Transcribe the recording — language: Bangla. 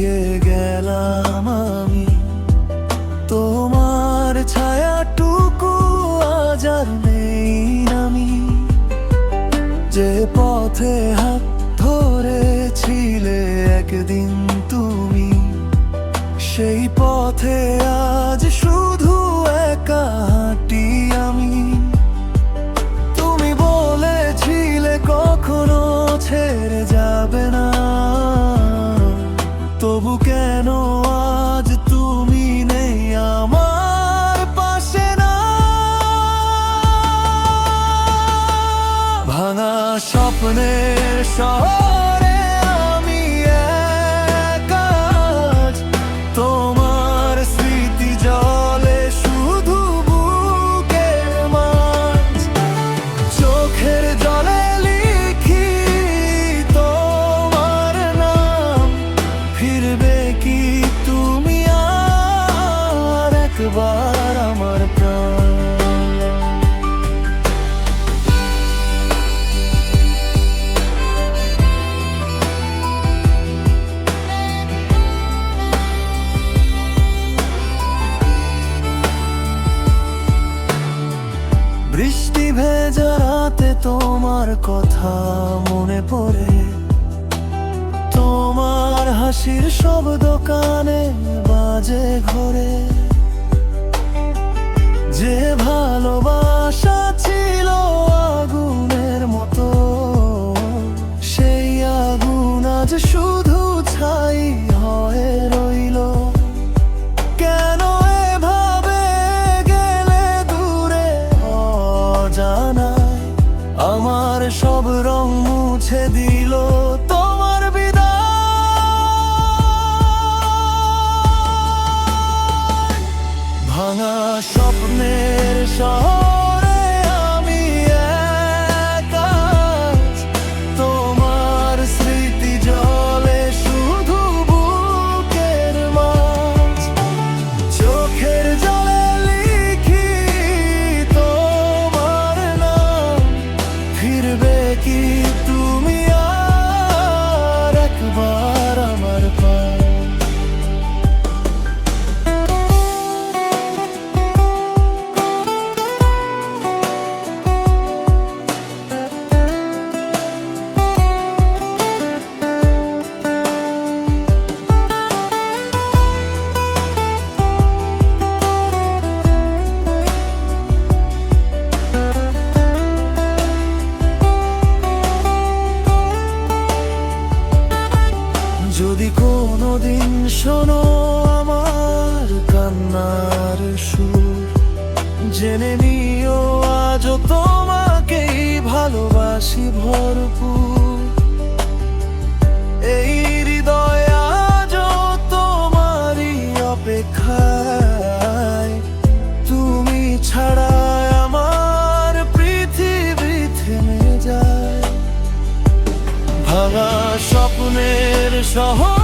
হারিয়ে গেলাম আমি। তোমার ছায়াটুকু আজ আর নেই আমি। যে পথে হাত ধরেছিলে একদিন তুমি, সেই পথে আজ শুধু একা হাঁটি আমি। তুমি বলেছিলে কখনো ছেড়ে যাবে না, তবু কেন আজ তুমি নেই আমার পাশে না? ভাঙা স্বপ্নের শহরে আমি একা, তোমার স্মৃতি জলে শুধু বুকের মাঝ। চোখের জলে লিখি তোমার নাম, ফিরবে কি তুমি আর একবার আমার প্রাণ? বৃষ্টি ভেজা রাতে তোমার কথা মনে পড়ে, তোমার হাসির শব্দ কানে বাজে ঘরে। যে ভালোবাসা ছিল আগুনের মতো, সেই আগুন আজ শুধু ছাই হয়ে রইল। কেন এভাবে গেলে দূরে অজানায়, আমার সব রং মুছে দিল তোমার বিদায়। ভাঙা স্বপ্নের শহরে আমি একা, তোমার স্মৃতি জলে শুধু বুকের মাঝ। চোখের জলে লিখি তোমার নাম, ফিরবে কি তুমি আর একবার আমার পাশে? যদি কোনোদিন শোনো আমার কান্নার সুর, জেনে নিও আজও তোমাকেই ভালোবাসি ভরপুর। এই হৃদয় আজও তোমারই অপেক্ষায়, তুমি ছাড়া আমার পৃথিবী থেমে যায়। ভাঙা স্বপ্নের শহর